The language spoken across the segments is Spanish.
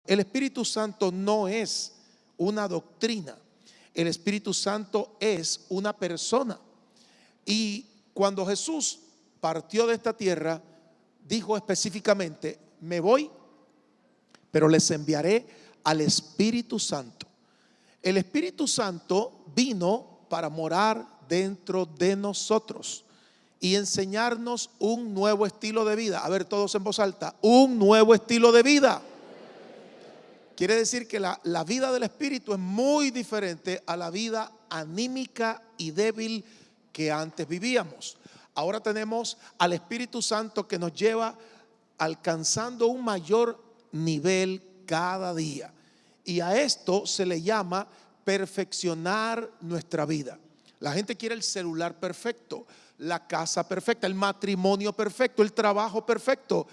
El Espíritu Santo no es una doctrina. El Espíritu Santo es una persona. Y cuando Jesús partió de esta tierra, dijo específicamente: me voy, pero les enviaré al Espíritu Santo. El Espíritu Santo vino para morar dentro de nosotros y enseñarnos un nuevo estilo de vida. A ver, todos en voz alta: un nuevo estilo de vida. Quiere decir que la vida del Espíritu es muy diferente a la vida anímica y débil que antes vivíamos. Ahora tenemos al Espíritu Santo que nos lleva alcanzando un mayor nivel cada día. Y a esto se le llama perfeccionar nuestra vida. La gente quiere el celular perfecto, la casa perfecta, el matrimonio perfecto, el trabajo perfecto.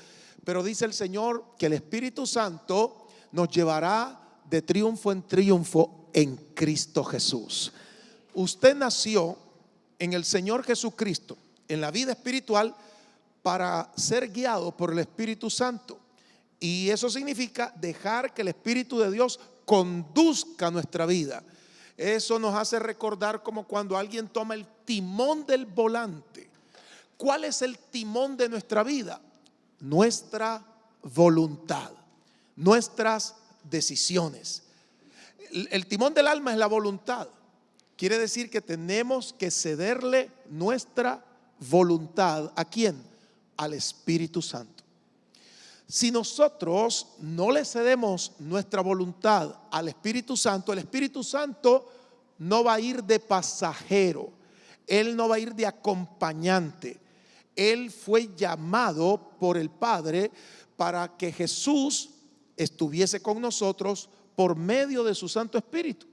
Pero dice el Señor que el Espíritu Santo nos llevará de triunfo en triunfo en Cristo Jesús. Usted nació en el Señor Jesucristo, en la vida espiritual, para ser guiado por el Espíritu Santo. Y eso significa dejar que el Espíritu de Dios conduzca nuestra vida. Eso nos hace recordar como cuando alguien toma el timón del volante. ¿Cuál es el timón de nuestra vida? Nuestra voluntad, nuestras decisiones. El timón del alma es la voluntad. Quiere decir que tenemos que cederle nuestra voluntad. ¿A quién? Al Espíritu Santo. Si nosotros no le cedemos nuestra voluntad al Espíritu Santo, el Espíritu Santo no va a ir de pasajero, Él no va a ir de acompañante. Él fue llamado por el Padre para que Jesús estuviese con nosotros por medio de su Santo Espíritu.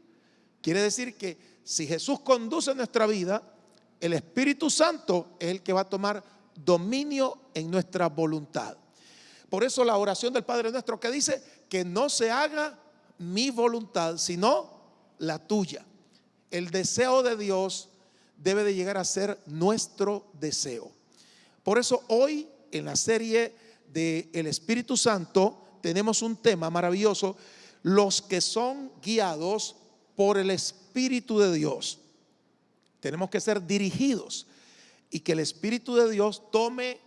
Quiere decir que si Jesús conduce nuestra vida, el Espíritu Santo es el que va a tomar dominio en nuestra voluntad. Por eso la oración del Padre Nuestro que dice que no se haga mi voluntad, sino la tuya. El deseo de Dios debe de llegar a ser nuestro deseo. Por eso hoy en la serie de El Espíritu Santo tenemos un tema maravilloso: los que son guiados por el Espíritu de Dios. Tenemos que ser dirigidos y que el Espíritu de Dios tome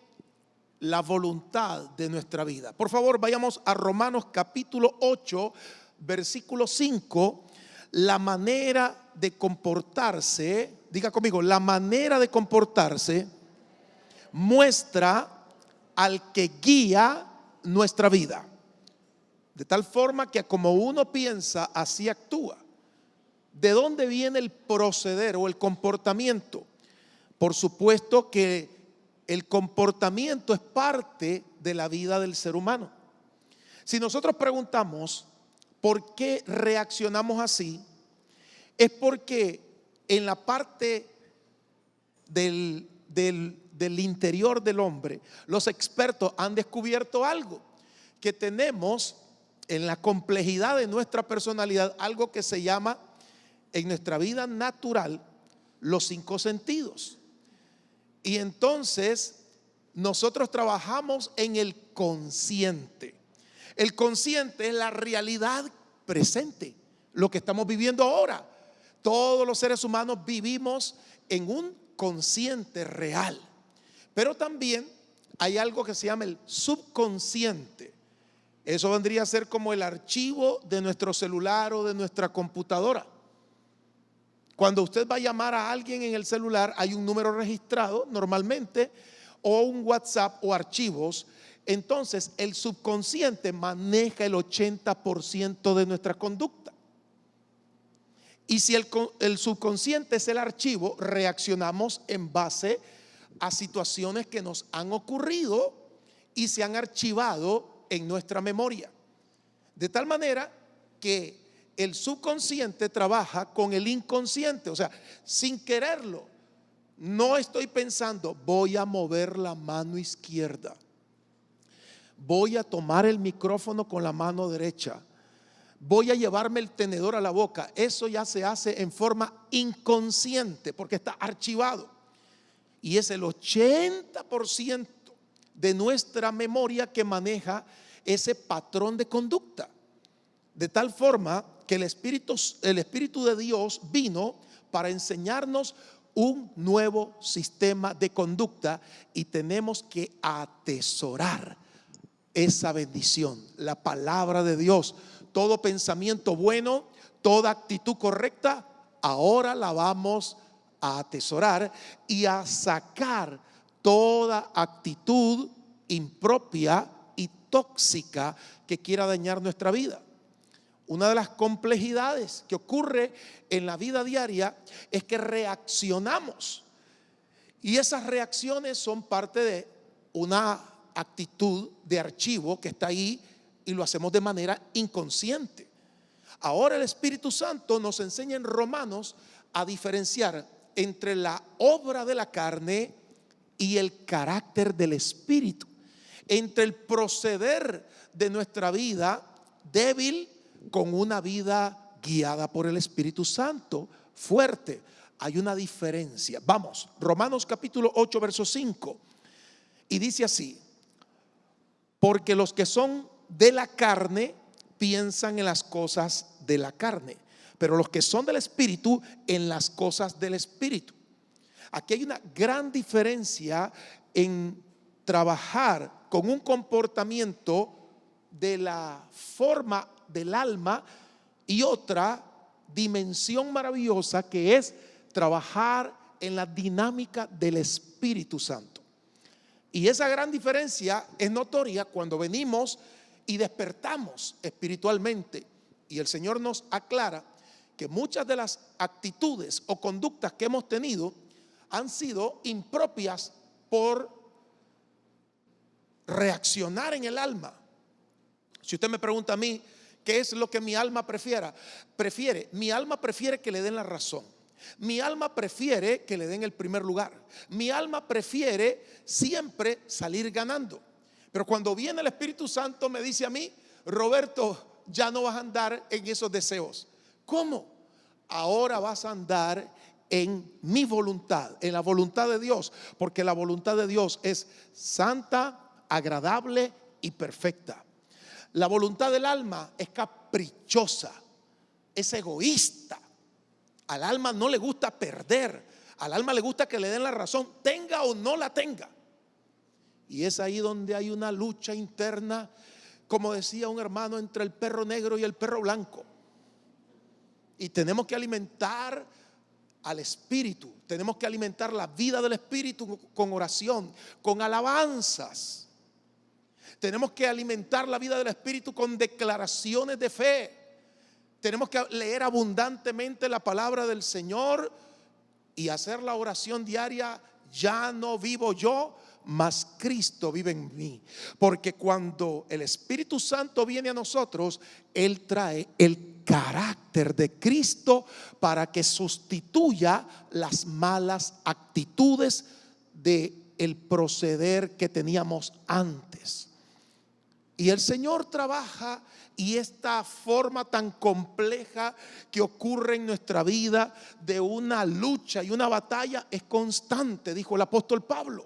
la voluntad de nuestra vida. Por favor, vayamos a Romanos capítulo 8, versículo 5. La manera de comportarse, diga conmigo, la manera de comportarse muestra al que guía nuestra vida. De tal forma que como uno piensa, así actúa. ¿De dónde viene el proceder o el comportamiento? Por supuesto que el comportamiento es parte de la vida del ser humano. Si nosotros preguntamos por qué reaccionamos así, es porque en la parte del interior del hombre, los expertos han descubierto algo, que tenemos en la complejidad de nuestra personalidad algo que se llama en nuestra vida natural los 5 sentidos. Y entonces nosotros trabajamos en el consciente. El consciente es la realidad presente, lo que estamos viviendo ahora. Todos los seres humanos vivimos en un consciente real. Pero también hay algo que se llama el subconsciente. Eso vendría a ser como el archivo de nuestro celular o de nuestra computadora. Cuando usted va a llamar a alguien en el celular, hay un número registrado normalmente, o un WhatsApp o archivos. Entonces el subconsciente maneja el 80% de nuestra conducta. Y si el subconsciente es el archivo, reaccionamos en base a situaciones que nos han ocurrido y se han archivado en nuestra memoria. De tal manera que el subconsciente trabaja con el inconsciente. O sea, sin quererlo, no estoy pensando, voy a mover la mano izquierda, voy a tomar el micrófono con la mano derecha, voy a llevarme el tenedor a la boca. Eso ya se hace en forma inconsciente porque está archivado. Y es el 80% de nuestra memoria que maneja ese patrón de conducta. De tal forma que el Espíritu de Dios vino para enseñarnos un nuevo sistema de conducta y tenemos que atesorar esa bendición, la palabra de Dios. Todo pensamiento bueno, toda actitud correcta, ahora la vamos a atesorar y a sacar toda actitud impropia y tóxica que quiera dañar nuestra vida. Una de las complejidades que ocurre en la vida diaria es que reaccionamos, y esas reacciones son parte de una actitud de archivo que está ahí y lo hacemos de manera inconsciente. Ahora el Espíritu Santo nos enseña en Romanos a diferenciar entre la obra de la carne y el carácter del Espíritu, entre el proceder de nuestra vida débil con una vida guiada por el Espíritu Santo fuerte. Hay una diferencia. Vamos, Romanos capítulo 8 verso 5, y dice así: porque los que son de la carne piensan en las cosas de la carne, pero los que son del Espíritu en las cosas del Espíritu. Aquí hay una gran diferencia en trabajar con un comportamiento de la forma del alma y otra dimensión maravillosa que es trabajar en la dinámica del Espíritu Santo. Y esa gran diferencia es notoria cuando venimos y despertamos espiritualmente, y el Señor nos aclara que muchas de las actitudes o conductas que hemos tenido han sido impropias por reaccionar en el alma. Si usted me pregunta a mí qué es lo que mi alma prefiere, mi alma prefiere que le den la razón. Mi alma prefiere que le den el primer lugar. Mi alma prefiere siempre salir ganando. Pero cuando viene el Espíritu Santo me dice a mí: Roberto, ya no vas a andar en esos deseos. ¿Cómo? Ahora vas a andar en mi voluntad, en la voluntad de Dios, porque la voluntad de Dios es santa, agradable y perfecta. La voluntad del alma es caprichosa, es egoísta. Al alma no le gusta perder, al alma le gusta que le den la razón, tenga o no la tenga. Y es ahí donde hay una lucha interna, como decía un hermano, entre el perro negro y el perro blanco. Y tenemos que alimentar al Espíritu, tenemos que alimentar la vida del Espíritu con oración, con alabanzas. Tenemos que alimentar la vida del Espíritu con declaraciones de fe. Tenemos que leer abundantemente la palabra del Señor y hacer la oración diaria: ya no vivo yo, mas Cristo vive en mí. Porque cuando el Espíritu Santo viene a nosotros, Él trae el carácter de Cristo para que sustituya las malas actitudes del proceder que teníamos antes. Y el Señor trabaja, y esta forma tan compleja que ocurre en nuestra vida de una lucha y una batalla es constante, dijo el apóstol Pablo.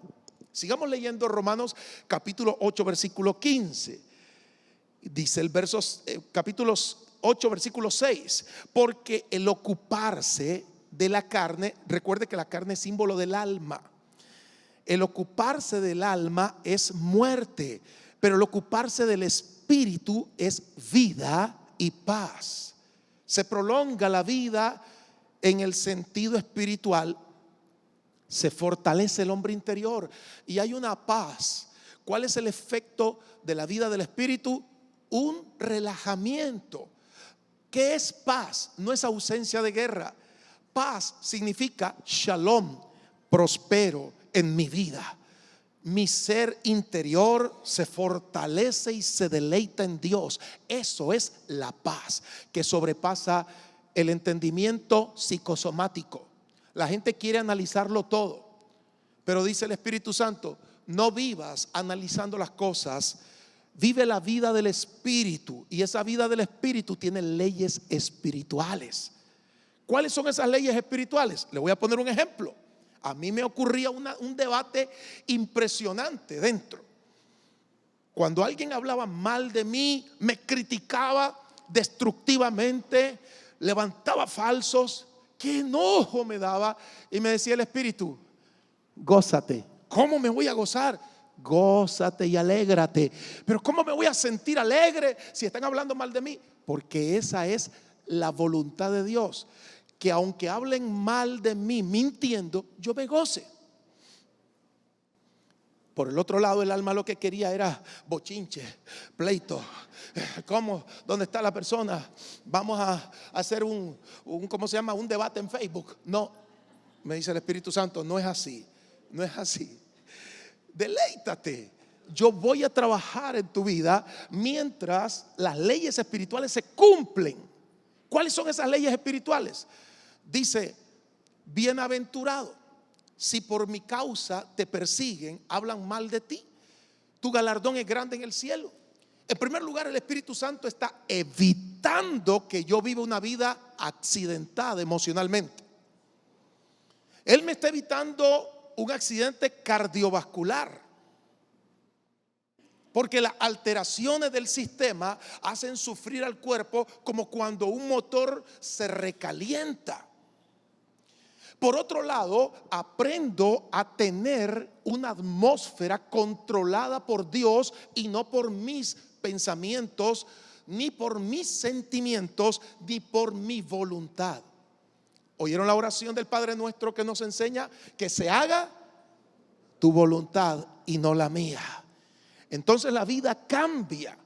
Sigamos leyendo Romanos capítulo 8 versículo 15. Dice el capítulo 8 versículo 6: porque el ocuparse de la carne, recuerde que la carne es símbolo del alma, el ocuparse del alma es muerte, pero el ocuparse del Espíritu es vida y paz. Se prolonga la vida en el sentido espiritual, se fortalece el hombre interior y hay una paz. ¿Cuál es el efecto de la vida del Espíritu? Un relajamiento. ¿Qué es paz? No es ausencia de guerra. Paz significa shalom, prospero en mi vida. Mi ser interior se fortalece y se deleita en Dios. Eso es la paz que sobrepasa el entendimiento psicosomático. La gente quiere analizarlo todo, pero dice el Espíritu Santo: no vivas analizando las cosas, vive la vida del Espíritu. Y esa vida del Espíritu tiene leyes espirituales. ¿Cuáles son esas leyes espirituales? Le voy a poner un ejemplo. A mí me ocurría un debate impresionante dentro. Cuando alguien hablaba mal de mí, me criticaba, destructivamente, levantaba falsos. Qué enojo me daba. Y me decía el Espíritu: gózate. ¿Cómo me voy a gozar? Gózate y alégrate. Pero ¿cómo me voy a sentir alegre si están hablando mal de mí? Porque esa es la voluntad de Dios, que aunque hablen mal de mí mintiendo, yo me goce. Por el otro lado, el alma lo que quería era bochinche, pleito. ¿Cómo? ¿Dónde está la persona? Vamos a hacer ¿cómo se llama? Un debate en Facebook. No, me dice el Espíritu Santo, no es así. No es así. Deleítate. Yo voy a trabajar en tu vida mientras las leyes espirituales se cumplen. ¿Cuáles son esas leyes espirituales? Dice: bienaventurado si por mi causa te persiguen, hablan mal de ti, tu galardón es grande en el cielo. En primer lugar, el Espíritu Santo está evitando que yo viva una vida accidentada emocionalmente. Él me está evitando un accidente cardiovascular, porque las alteraciones del sistema hacen sufrir al cuerpo como cuando un motor se recalienta. Por otro lado, aprendo a tener una atmósfera controlada por Dios y no por mis pensamientos, ni por mis sentimientos, ni por mi voluntad. ¿Oyeron la oración del Padre Nuestro que nos enseña que se haga tu voluntad y no la mía? Entonces la vida cambia.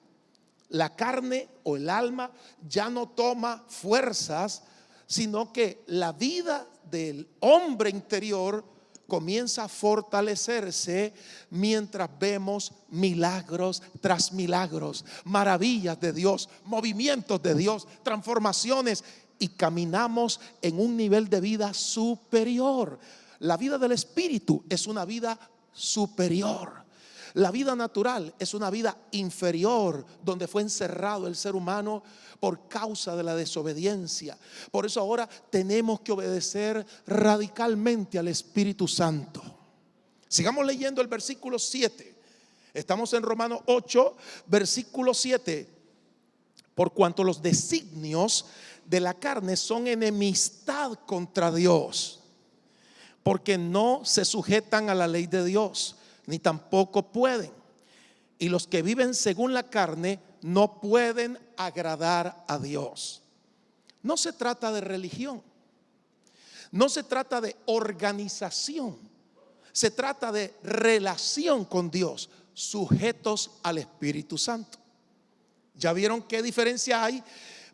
La carne o el alma ya no toma fuerzas, sino que la vida del hombre interior comienza a fortalecerse mientras vemos milagros tras milagros, maravillas de Dios, movimientos de Dios, transformaciones, y caminamos en un nivel de vida superior. La vida del Espíritu es una vida superior. La vida natural es una vida inferior, donde fue encerrado el ser humano por causa de la desobediencia. Por eso ahora tenemos que obedecer radicalmente al Espíritu Santo. Sigamos leyendo el versículo 7. Estamos en Romanos 8, versículo 7. Por cuanto los designios de la carne son enemistad contra Dios, porque no se sujetan a la ley de Dios, ni tampoco pueden. Y los que viven según la carne no pueden agradar a Dios. No se trata de religión, no se trata de organización, se trata de relación con Dios, sujetos al Espíritu Santo. ¿Ya vieron qué diferencia hay?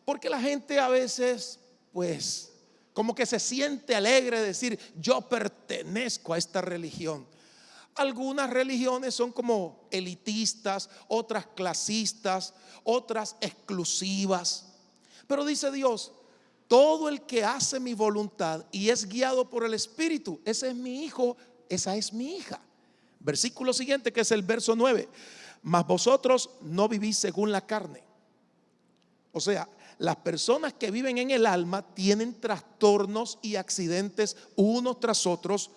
Porque la gente a veces, pues, como que se siente alegre de decir: yo pertenezco a esta religión. Algunas religiones son como elitistas, otras clasistas, otras exclusivas. Pero dice Dios: todo el que hace mi voluntad y es guiado por el Espíritu, ese es mi hijo, esa es mi hija. Versículo siguiente, que es el verso 9: mas vosotros no vivís según la carne. O sea, las personas que viven en el alma tienen trastornos y accidentes unos tras otros,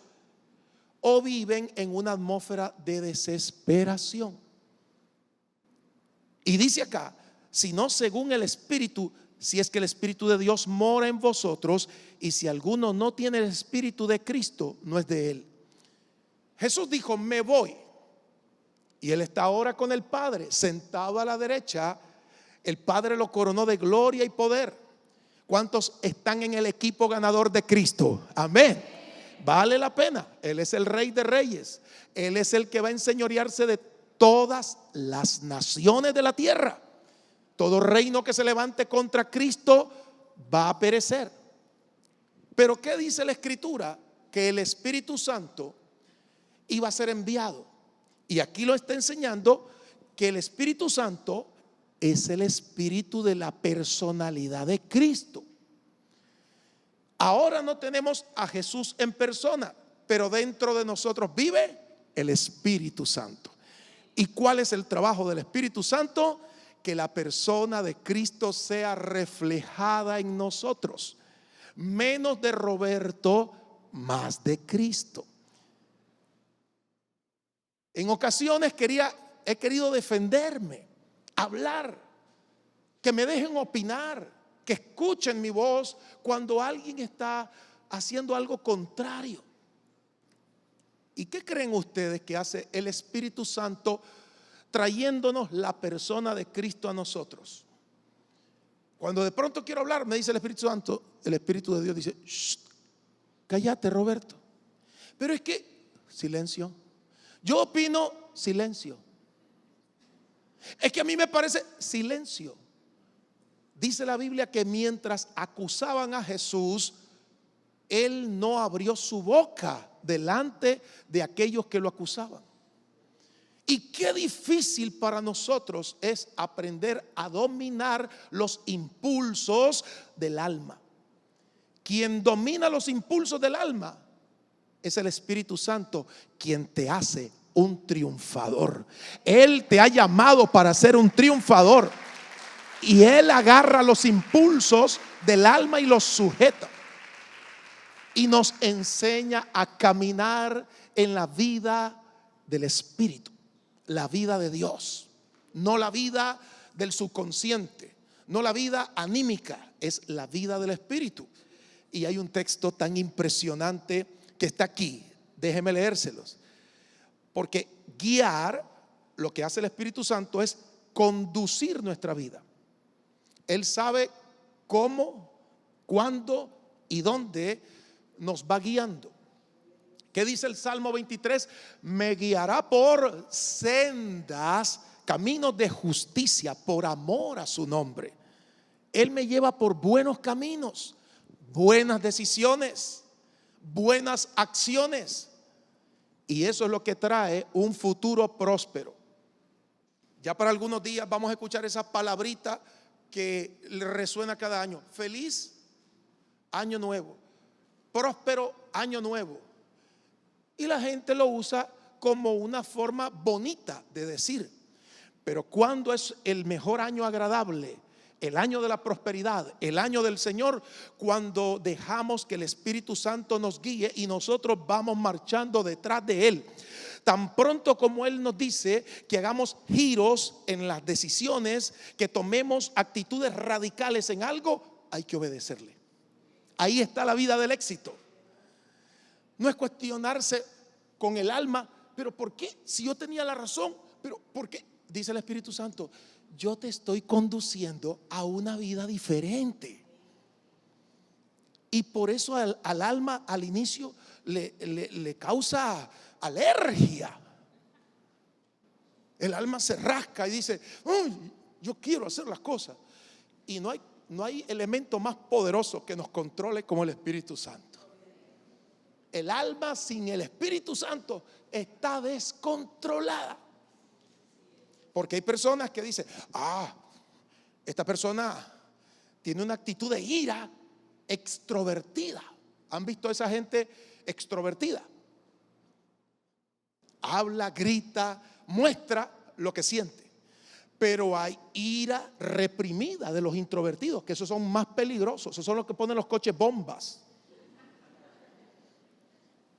o viven en una atmósfera de desesperación. Y dice acá: sino según el Espíritu, si es que el Espíritu de Dios mora en vosotros. Y si alguno no tiene el Espíritu de Cristo, no es de él. Jesús dijo: me voy. Y él está ahora con el Padre, sentado a la derecha. El Padre lo coronó de gloria y poder. ¿Cuántos están en el equipo ganador de Cristo? Amén. Vale la pena. Él es el Rey de Reyes. Él es el que va a enseñorearse de todas las naciones de la tierra. Todo reino que se levante contra Cristo va a perecer. Pero ¿qué dice la Escritura? Que el Espíritu Santo iba a ser enviado. Y aquí lo está enseñando, que el Espíritu Santo es el espíritu de la personalidad de Cristo. Ahora no tenemos a Jesús en persona, pero dentro de nosotros vive el Espíritu Santo. ¿Y cuál es el trabajo del Espíritu Santo? Que la persona de Cristo sea reflejada en nosotros. Menos de Roberto, más de Cristo. En ocasiones he querido defenderme, hablar, que me dejen opinar, que escuchen mi voz cuando alguien está haciendo algo contrario. ¿Y qué creen ustedes que hace el Espíritu Santo trayéndonos la persona de Cristo a nosotros? Cuando de pronto quiero hablar, me dice el Espíritu Santo, el Espíritu de Dios dice: "Shh, cállate, Roberto". Pero es que, silencio. Yo opino, silencio. Es que a mí me parece, silencio. Dice la Biblia que mientras acusaban a Jesús, Él no abrió su boca delante de aquellos que lo acusaban. Y qué difícil para nosotros es aprender a dominar los impulsos del alma. Quien domina los impulsos del alma es el Espíritu Santo, quien te hace un triunfador. Él te ha llamado para ser un triunfador. Y Él agarra los impulsos del alma y los sujeta. Y nos enseña a caminar en la vida del Espíritu, la vida de Dios, no la vida del subconsciente, no la vida anímica, es la vida del Espíritu. Y hay un texto tan impresionante que está aquí, déjeme leérselos. Porque guiar, lo que hace el Espíritu Santo es conducir nuestra vida. Él sabe cómo, cuándo y dónde nos va guiando. ¿Qué dice el Salmo 23? Me guiará por sendas, caminos de justicia, por amor a su nombre. Él me lleva por buenos caminos, buenas decisiones, buenas acciones. Y eso es lo que trae un futuro próspero. Ya para algunos días vamos a escuchar esa palabrita que le resuena cada año: feliz año nuevo, próspero año nuevo. Y la gente lo usa como una forma bonita de decir. Pero ¿cuándo es el mejor año agradable? El año de la prosperidad, el año del Señor, cuando dejamos que el Espíritu Santo nos guíe y nosotros vamos marchando detrás de Él. Tan pronto como Él nos dice que hagamos giros en las decisiones, que tomemos actitudes radicales en algo, hay que obedecerle. Ahí está la vida del éxito. No es cuestionarse con el alma, pero ¿por qué? Si yo tenía la razón, pero ¿por qué? Dice el Espíritu Santo: yo te estoy conduciendo a una vida diferente. Y por eso al alma al inicio le causa alergia. El alma se rasca y dice: yo quiero hacer las cosas. Y no hay elemento más poderoso que nos controle como el Espíritu Santo. El alma sin el Espíritu Santo está descontrolada. Porque hay personas que dicen: esta persona tiene una actitud de ira extrovertida. ¿Han visto a esa gente extrovertida? Habla, grita, muestra lo que siente. Pero hay ira reprimida de los introvertidos, que esos son más peligrosos. Esos son los que ponen los coches bombas,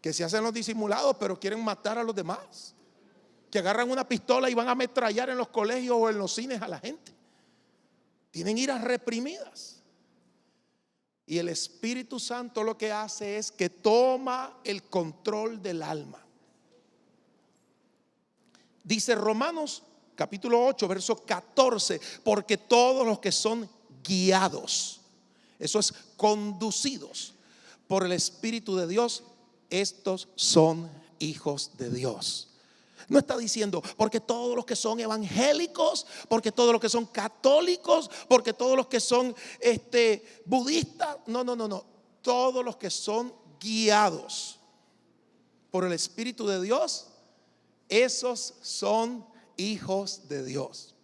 que se hacen los disimulados pero quieren matar a los demás, que agarran una pistola y van a ametrallar en los colegios o en los cines a la gente. Tienen iras reprimidas. Y el Espíritu Santo lo que hace es que toma el control del alma. Dice Romanos capítulo 8 verso 14: porque todos los que son guiados, eso es conducidos por el Espíritu de Dios, estos son hijos de Dios. No está diciendo porque todos los que son evangélicos, porque todos los que son católicos, porque todos los que son budistas. No. Todos los que son guiados por el Espíritu de Dios, esos son hijos de Dios.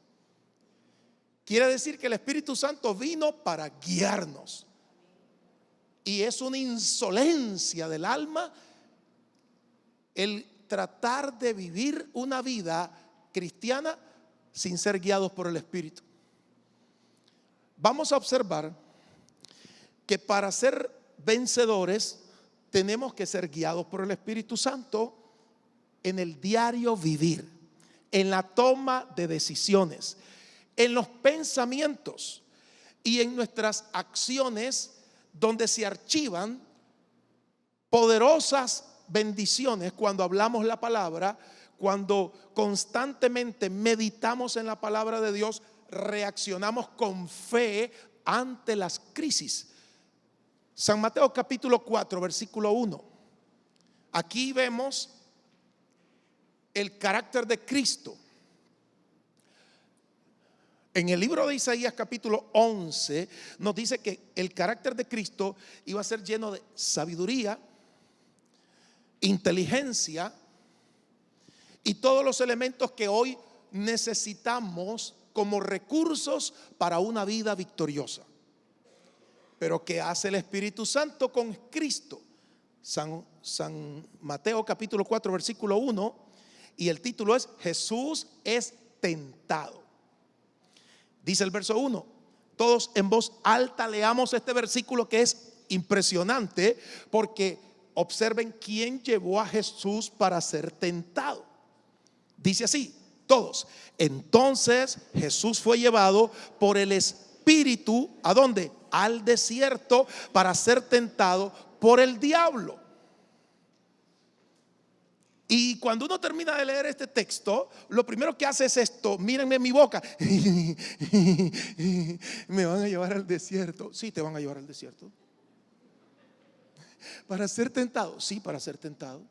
Quiere decir que el Espíritu Santo vino para guiarnos. Y es una insolencia del alma el tratar de vivir una vida cristiana sin ser guiados por el Espíritu. Vamos a observar que para ser vencedores tenemos que ser guiados por el Espíritu Santo en el diario vivir, en la toma de decisiones, en los pensamientos y en nuestras acciones, donde se archivan poderosas bendiciones cuando hablamos la palabra, cuando constantemente meditamos en la palabra de Dios, reaccionamos con fe ante las crisis. San Mateo capítulo 4, versículo 1. Aquí vemos el carácter de Cristo. En el libro de Isaías capítulo 11 nos dice que el carácter de Cristo iba a ser lleno de sabiduría, inteligencia y todos los elementos que hoy necesitamos como recursos para una vida victoriosa. Pero ¿qué hace el Espíritu Santo con Cristo? San Mateo capítulo 4 versículo 1, y el título es Jesús es tentado. Dice el verso 1. Todos en voz alta leamos este versículo, que es impresionante, porque observen quién llevó a Jesús para ser tentado. Dice así, todos. Entonces Jesús fue llevado por el Espíritu, ¿a dónde? Al desierto, para ser tentado por el diablo. Y cuando uno termina de leer este texto, lo primero que hace es esto: mírenme mi boca. Me van a llevar al desierto. Sí, te van a llevar al desierto. ¿Para ser tentado? Sí, para ser tentado.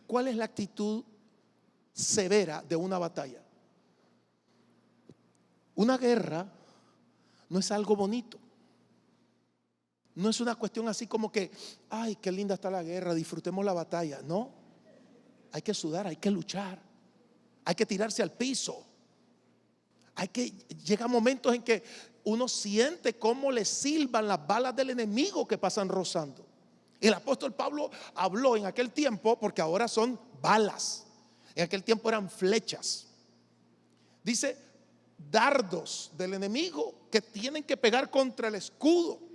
¿Cuál es la actitud severa de una batalla? Una guerra no es algo bonito. No es una cuestión así como que, ay, qué linda está la guerra, disfrutemos la batalla. No, hay que sudar, hay que luchar, hay que tirarse al piso. Llega momentos en que uno siente cómo le silban las balas del enemigo que pasan rozando. El apóstol Pablo habló en aquel tiempo, porque ahora son balas, en aquel tiempo eran flechas. Dice, dardos del enemigo que tienen que pegar contra el escudo.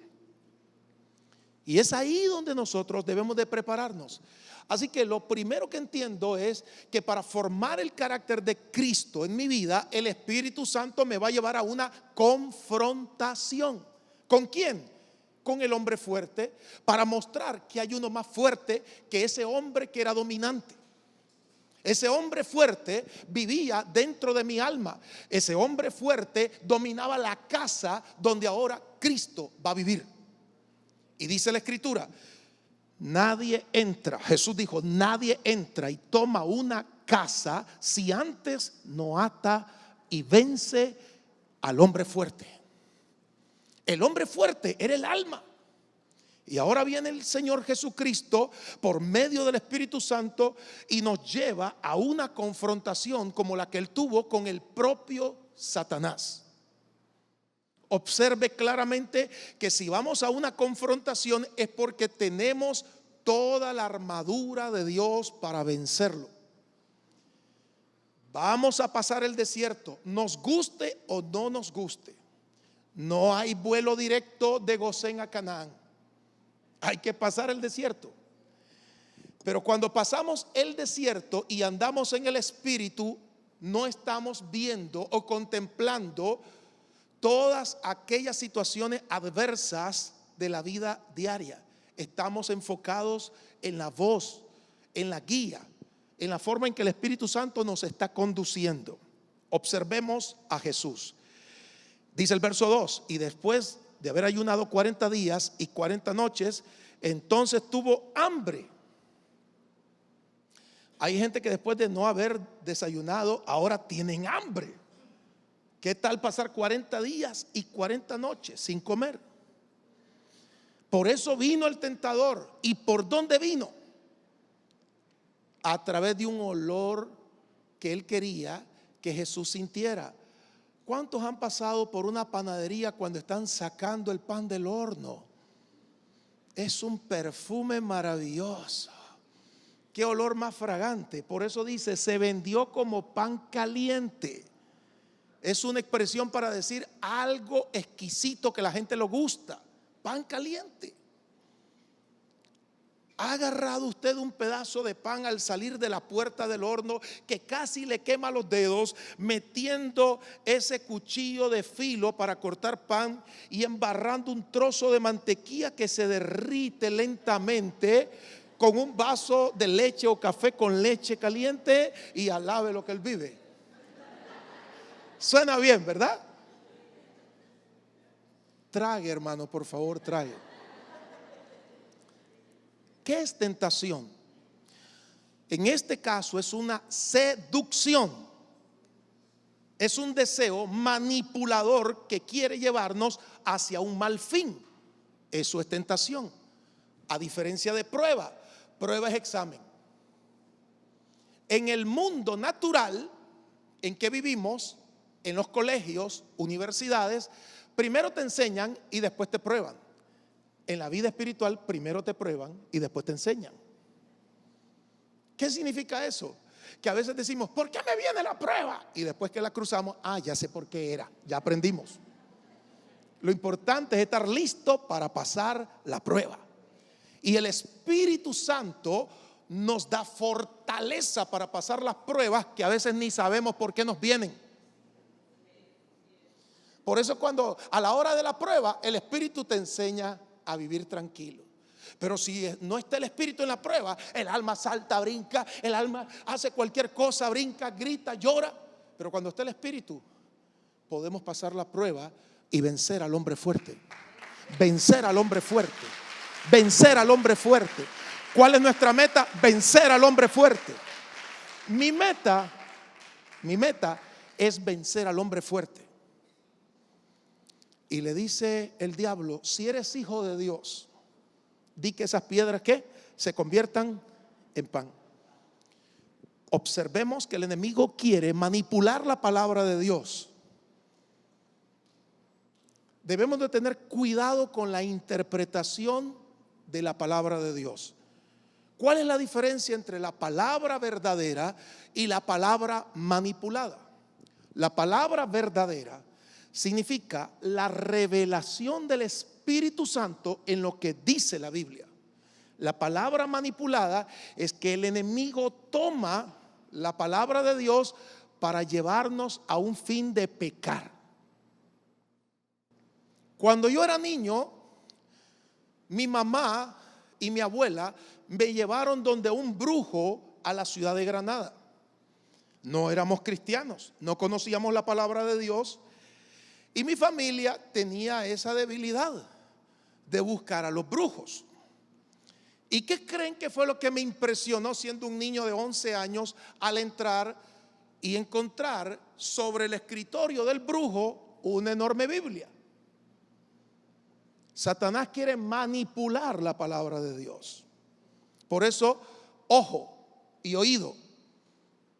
Y es ahí donde nosotros debemos de prepararnos. Así que lo primero que entiendo es que para formar el carácter de Cristo en mi vida, el Espíritu Santo me va a llevar a una confrontación. ¿Con quién? Con el hombre fuerte, para mostrar que hay uno más fuerte que ese hombre que era dominante. Ese hombre fuerte vivía dentro de mi alma. Ese hombre fuerte dominaba la casa donde ahora Cristo va a vivir. Y dice la escritura, nadie entra, Jesús dijo, nadie entra y toma una casa si antes no ata y vence al hombre fuerte. El hombre fuerte era el alma. Y ahora viene el Señor Jesucristo por medio del Espíritu Santo y nos lleva a una confrontación como la que él tuvo con el propio Satanás. Observe claramente que si vamos a una confrontación es porque tenemos toda la armadura de Dios para vencerlo. Vamos a pasar el desierto, nos guste o no nos guste. No hay vuelo directo de Gosén a Canaán. Hay que pasar el desierto. Pero cuando pasamos el desierto y andamos en el Espíritu, no estamos viendo o contemplando todas aquellas situaciones adversas de la vida diaria. Estamos enfocados en la voz, en la guía, en la forma en que el Espíritu Santo nos está conduciendo. Observemos a Jesús. Dice el verso 2, y después de haber ayunado 40 días y 40 noches, entonces tuvo hambre. Hay gente que después de no haber desayunado, ahora tienen hambre. ¿Qué tal pasar 40 días y 40 noches sin comer? Por eso vino el tentador. ¿Y por dónde vino? A través de un olor que él quería que Jesús sintiera. ¿Cuántos han pasado por una panadería cuando están sacando el pan del horno? Es un perfume maravilloso. Qué olor más fragante. Por eso dice, se vendió como pan caliente. Es una expresión para decir algo exquisito que la gente le gusta. Pan caliente. ¿Ha agarrado usted un pedazo de pan al salir de la puerta del horno que casi le quema los dedos, metiendo ese cuchillo de filo para cortar pan y embarrando un trozo de mantequilla que se derrite lentamente con un vaso de leche o café con leche caliente y alabe lo que él vive? Suena bien, ¿verdad? Trague, hermano, por favor, trague. ¿Qué es tentación? En este caso es una seducción. Es un deseo manipulador que quiere llevarnos hacia un mal fin. Eso es tentación. A diferencia de prueba. Prueba es examen. En el mundo natural en que vivimos, en los colegios, universidades, primero te enseñan y después te prueban. En la vida espiritual primero te prueban y después te enseñan. ¿Qué significa eso? Que a veces decimos, ¿por qué me viene la prueba? Y después que la cruzamos, ya sé por qué era, ya aprendimos. Lo importante es estar listo para pasar la prueba. Y el Espíritu Santo nos da fortaleza para pasar las pruebas que a veces ni sabemos por qué nos vienen. Por eso cuando a la hora de la prueba, el Espíritu te enseña a vivir tranquilo. Pero si no está el Espíritu en la prueba, el alma salta, brinca, el alma hace cualquier cosa, brinca, grita, llora. Pero cuando está el Espíritu, podemos pasar la prueba y vencer al hombre fuerte. Vencer al hombre fuerte. Vencer al hombre fuerte. ¿Cuál es nuestra meta? Vencer al hombre fuerte. Mi meta es vencer al hombre fuerte. Y le dice el diablo, si eres hijo de Dios, di que esas piedras ¿qué? Se conviertan en pan. Observemos que el enemigo quiere manipular la palabra de Dios. Debemos de tener cuidado con la interpretación de la palabra de Dios. ¿Cuál es la diferencia entre la palabra verdadera y la palabra manipulada? La palabra verdadera significa la revelación del Espíritu Santo en lo que dice la Biblia. La palabra manipulada es que el enemigo toma la palabra de Dios para llevarnos a un fin de pecar. Cuando yo era niño, mi mamá y mi abuela me llevaron donde un brujo a la ciudad de Granada. No éramos cristianos, no conocíamos la palabra de Dios. Y mi familia tenía esa debilidad de buscar a los brujos. ¿Y qué creen que fue lo que me impresionó siendo un niño de 11 años al entrar y encontrar sobre el escritorio del brujo una enorme Biblia? Satanás quiere manipular la palabra de Dios. Por eso, ojo y oído,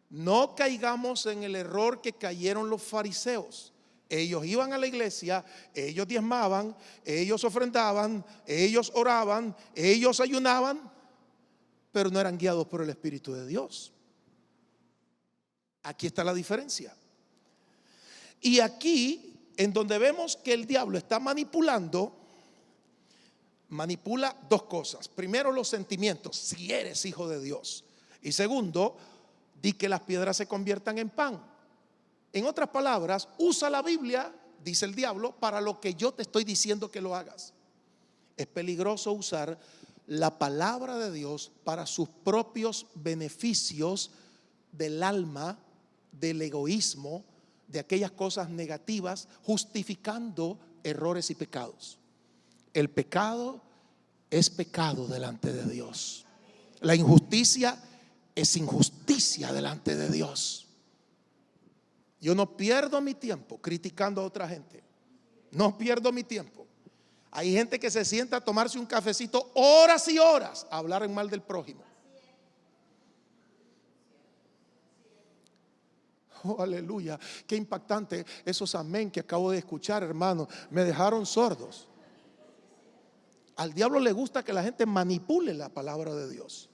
no caigamos en el error que cayeron los fariseos. Ellos iban a la iglesia, ellos diezmaban, ellos ofrendaban, ellos oraban, ellos ayunaban, pero no eran guiados por el Espíritu de Dios. Aquí está la diferencia. Y aquí, en donde vemos que el diablo está manipulando, manipula dos cosas. Primero, los sentimientos, si eres hijo de Dios. Y segundo, di que las piedras se conviertan en pan. En otras palabras, usa la Biblia, dice el diablo, para lo que yo te estoy diciendo que lo hagas. Es peligroso usar la palabra de Dios para sus propios beneficios del alma, del egoísmo, de aquellas cosas negativas, justificando errores y pecados. El pecado es pecado delante de Dios. La injusticia es injusticia delante de Dios. Yo no pierdo mi tiempo criticando a otra gente. No pierdo mi tiempo. Hay gente que se sienta a tomarse un cafecito horas y horas a hablar en mal del prójimo. Oh, aleluya. Qué impactante esos amén que acabo de escuchar, hermano. Me dejaron sordos. Al diablo le gusta que la gente manipule la palabra de Dios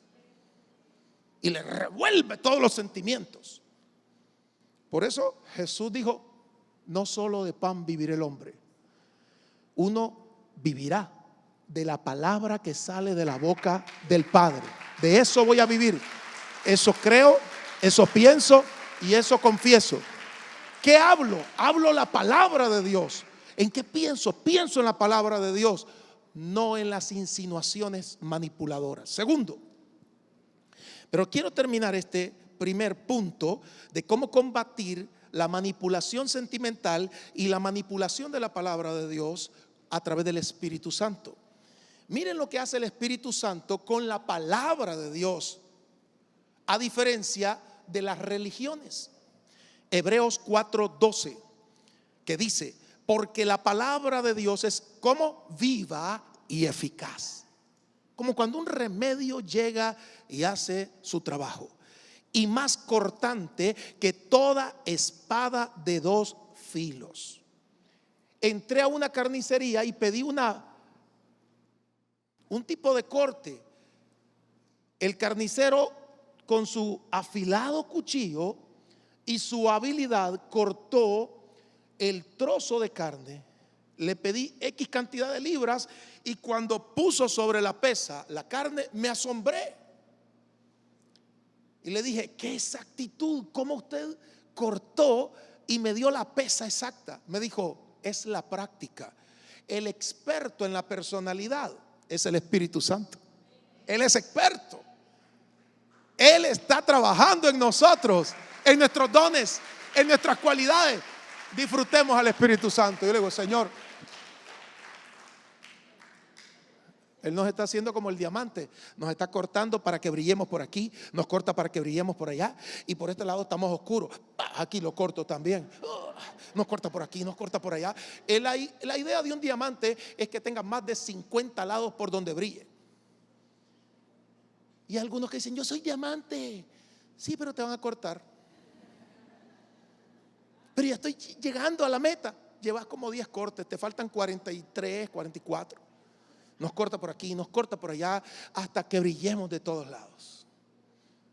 y le revuelve todos los sentimientos. Por eso Jesús dijo, no solo de pan vivirá el hombre. Uno vivirá de la palabra que sale de la boca del Padre. De eso voy a vivir. Eso creo, eso pienso y eso confieso. ¿Qué hablo? Hablo la palabra de Dios. ¿En qué pienso? Pienso en la palabra de Dios, no en las insinuaciones manipuladoras. Segundo, pero quiero terminar este primer punto de cómo combatir la manipulación sentimental y la manipulación de la palabra de Dios a través del Espíritu Santo. Miren lo que hace el Espíritu Santo con la palabra de Dios, a diferencia de las religiones. Hebreos 4:12, que dice: porque la palabra de Dios es como viva y eficaz, como cuando un remedio llega y hace su trabajo, y más cortante que toda espada de dos filos. Entré a una carnicería y pedí un tipo de corte. El carnicero, con su afilado cuchillo y su habilidad, cortó el trozo de carne. Le pedí X cantidad de libras y cuando puso sobre la pesa la carne, me asombré y le dije: qué exactitud, cómo usted cortó y me dio la pesa exacta. Me dijo: es la práctica. El experto en la personalidad es el Espíritu Santo. Él es experto. Él está trabajando en nosotros, en nuestros dones, en nuestras cualidades. Disfrutemos al Espíritu Santo. Yo le digo: Señor, Él nos está haciendo como el diamante. Nos está cortando para que brillemos por aquí, nos corta para que brillemos por allá, y por este lado estamos oscuros. Aquí lo corto también. Nos corta por aquí, nos corta por allá. La idea de un diamante es que tenga más de 50 lados por donde brille. Y hay algunos que dicen: yo soy diamante. Sí, pero te van a cortar. Pero ya estoy llegando a la meta. Llevas como 10 cortes, te faltan 43, 44. Nos corta por aquí, nos corta por allá, hasta que brillemos de todos lados.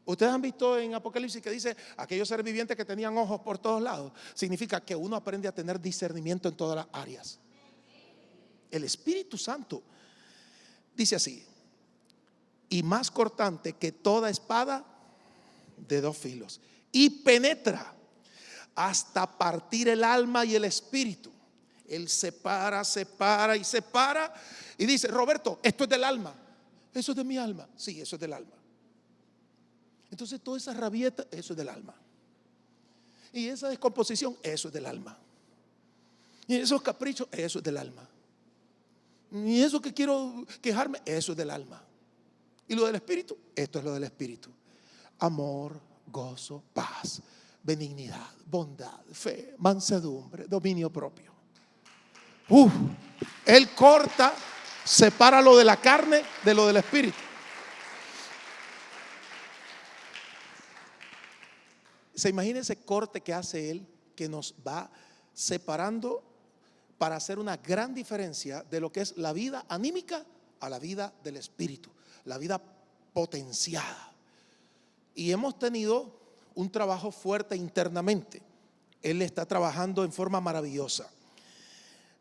Ustedes han visto en Apocalipsis que dice: aquellos seres vivientes que tenían ojos por todos lados. Significa que uno aprende a tener discernimiento en todas las áreas. El Espíritu Santo dice así: y más cortante que toda espada de dos filos, y penetra hasta partir el alma y el espíritu. Él separa y separa. Y dice: Roberto, esto es del alma. Eso es de mi alma. Sí, eso es del alma. Entonces toda esa rabieta, eso es del alma. Y esa descomposición, eso es del alma. Y esos caprichos, eso es del alma. Y eso que quiero quejarme, eso es del alma. Y lo del espíritu, esto es lo del espíritu: amor, gozo, paz, benignidad, bondad, fe, mansedumbre, dominio propio. Él corta, separa lo de la carne de lo del espíritu. Se imagina ese corte que hace Él, que nos va separando para hacer una gran diferencia de lo que es la vida anímica a la vida del espíritu, la vida potenciada. Y hemos tenido un trabajo fuerte internamente. Él está trabajando en forma maravillosa.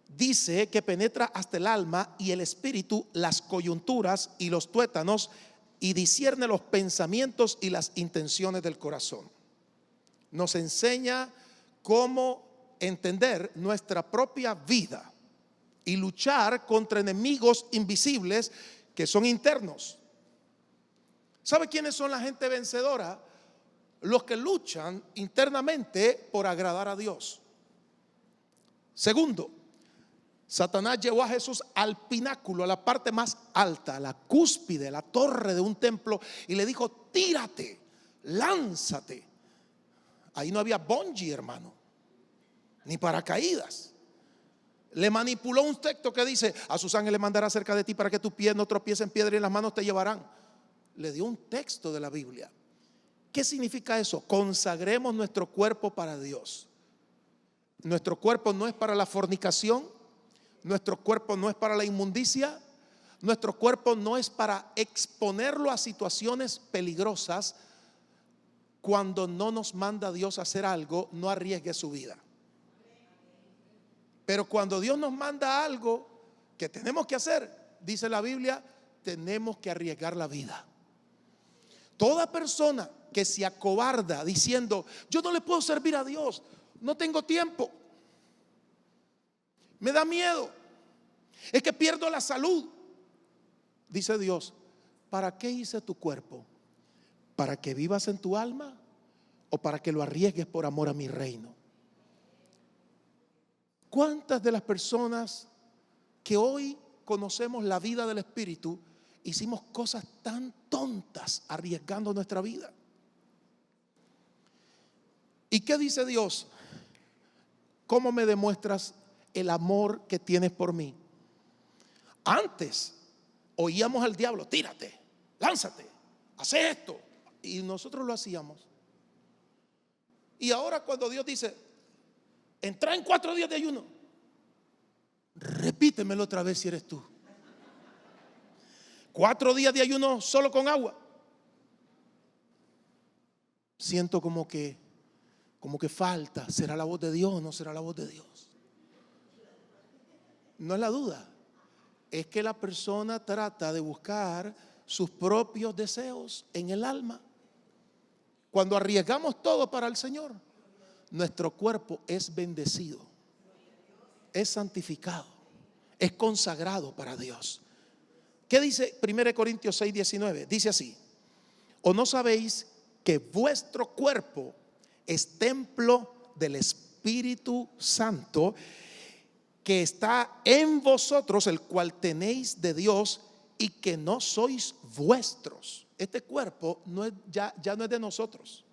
Dice que penetra hasta el alma y el espíritu, las coyunturas y los tuétanos, y discierne los pensamientos y las intenciones del corazón. Nos enseña cómo entender nuestra propia vida y luchar contra enemigos invisibles que son internos. ¿Sabe quiénes son la gente vencedora? Los que luchan internamente por agradar a Dios. Segundo, Satanás llevó a Jesús al pináculo, a la parte más alta, a la cúspide, la torre de un templo, y le dijo: tírate, lánzate. Ahí no había bungee, hermano, ni paracaídas. Le manipuló un texto que dice: a sus ángeles mandará cerca de ti para que tus pies no tropiecen en piedra y en las manos te llevarán. Le dio un texto de la Biblia. ¿Qué significa eso? Consagremos nuestro cuerpo para Dios. Nuestro cuerpo no es para la fornicación. Nuestro cuerpo no es para la inmundicia. Nuestro cuerpo no es para exponerlo a situaciones peligrosas. Cuando no nos manda Dios a hacer algo, no arriesgue su vida. Pero cuando Dios nos manda algo que tenemos que hacer, dice la Biblia, tenemos que arriesgar la vida. Toda persona que se acobarda diciendo, yo no le puedo servir a Dios, no tengo tiempo, me da miedo, es que pierdo la salud. Dice Dios, ¿para qué hice tu cuerpo? ¿Para que vivas en tu alma o para que lo arriesgues por amor a mi reino? ¿Cuántas de las personas que hoy conocemos la vida del Espíritu hicimos cosas tan tontas arriesgando nuestra vida? ¿Y qué dice Dios? ¿Cómo me demuestras el amor que tienes por mí? Antes oíamos al diablo, tírate, lánzate, haz esto, y nosotros lo hacíamos. Y ahora cuando Dios dice, entra en 4 días de ayuno, repítemelo otra vez si eres tú. 4 días de ayuno solo con agua. Siento como que falta. ¿Será la voz de Dios o no será la voz de Dios? No es la duda. Es que la persona trata de buscar sus propios deseos en el alma. Cuando arriesgamos todo para el Señor, nuestro cuerpo es bendecido, es santificado, es consagrado para Dios. ¿Qué dice 1 Corintios 6:19? Dice así: ¿o no sabéis que vuestro cuerpo es templo del Espíritu Santo que está en vosotros, el cual tenéis de Dios, y que no sois vuestros? Este cuerpo ya no es de nosotros.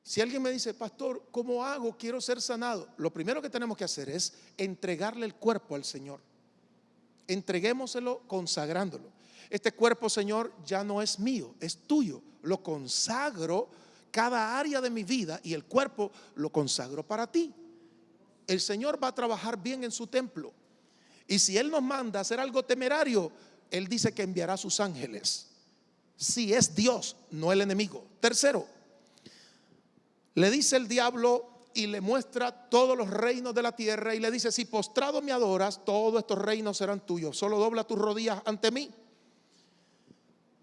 Si alguien me dice, pastor, ¿cómo hago? Quiero ser sanado. Lo primero que tenemos que hacer es entregarle el cuerpo al Señor. Entreguémoselo consagrándolo. Este cuerpo, Señor, ya no es mío, es tuyo. Lo consagro cada área de mi vida y el cuerpo lo consagro para ti. El Señor va a trabajar bien en su templo. Y si Él nos manda a hacer algo temerario, Él dice que enviará a sus ángeles. Si es Dios, no el enemigo. Tercero, le dice el diablo y le muestra todos los reinos de la tierra y le dice, si postrado me adoras, todos estos reinos serán tuyos. Solo dobla tus rodillas ante mí.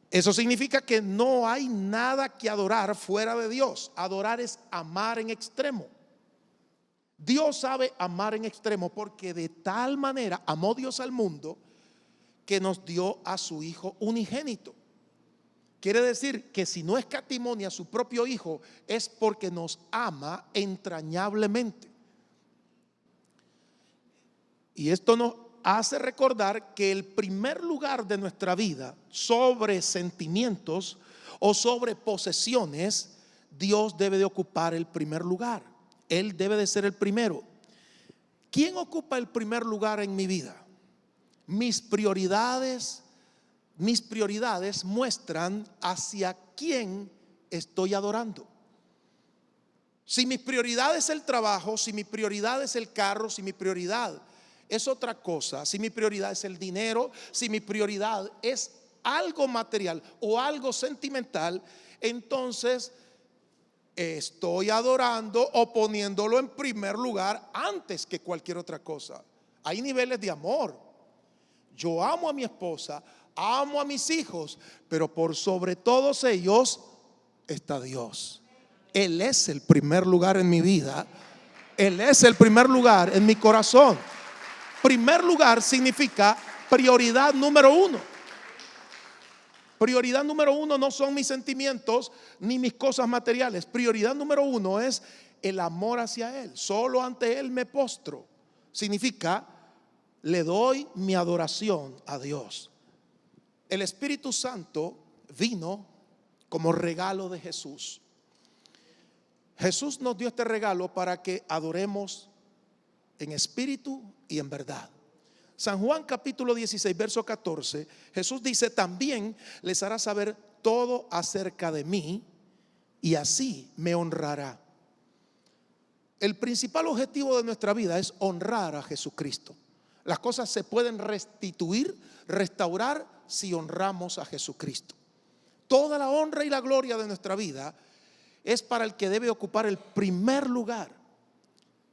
Eso significa que no hay nada que adorar fuera de Dios. Adorar es amar en extremo. Dios sabe amar en extremo porque de tal manera amó Dios al mundo que nos dio a su Hijo unigénito. Quiere decir que si no escatimó a su propio Hijo es porque nos ama entrañablemente. Y esto nos hace recordar que el primer lugar de nuestra vida sobre sentimientos o sobre posesiones, Dios debe de ocupar el primer lugar. Él debe de ser el primero. ¿Quién ocupa el primer lugar en mi vida? Mis prioridades muestran hacia quién estoy adorando. Si mi prioridad es el trabajo, si mi prioridad es el carro, si mi prioridad es otra cosa, si mi prioridad es el dinero, si mi prioridad es algo material o algo sentimental, entonces estoy adorando o poniéndolo en primer lugar antes que cualquier otra cosa. Hay niveles de amor. Yo amo a mi esposa, amo a mis hijos, pero por sobre todos ellos está Dios. Él es el primer lugar en mi vida. Él es el primer lugar en mi corazón. Primer lugar significa prioridad número uno. Prioridad número uno no son mis sentimientos ni mis cosas materiales. Prioridad número uno es el amor hacia Él. Solo ante Él me postro. Significa, le doy mi adoración a Dios. El Espíritu Santo vino como regalo de Jesús. Jesús nos dio este regalo para que adoremos en espíritu y en verdad. San Juan capítulo 16 verso 14, Jesús dice, también les hará saber todo acerca de mí y así me honrará. El principal objetivo de nuestra vida es honrar a Jesucristo. Las cosas se pueden restituir, restaurar si honramos a Jesucristo. Toda la honra y la gloria de nuestra vida es para el que debe ocupar el primer lugar.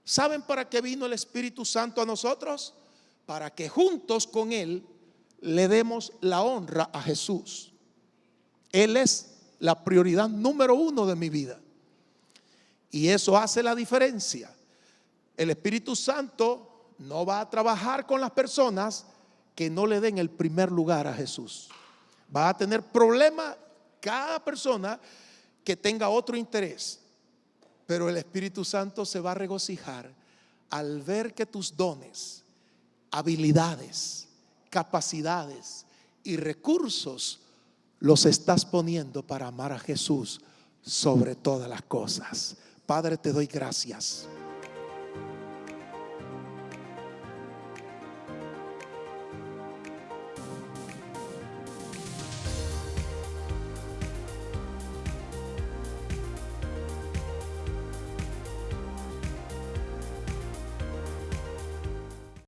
¿Saben para qué vino el Espíritu Santo a nosotros? para que juntos con Él le demos la honra a Jesús. Él es la prioridad número uno de mi vida. Y eso hace la diferencia. El Espíritu Santo no va a trabajar con las personas que no le den el primer lugar a Jesús. Va a tener problemas cada persona que tenga otro interés. Pero el Espíritu Santo se va a regocijar al ver que tus dones, habilidades, capacidades y recursos los estás poniendo para amar a Jesús sobre todas las cosas. Padre, te doy gracias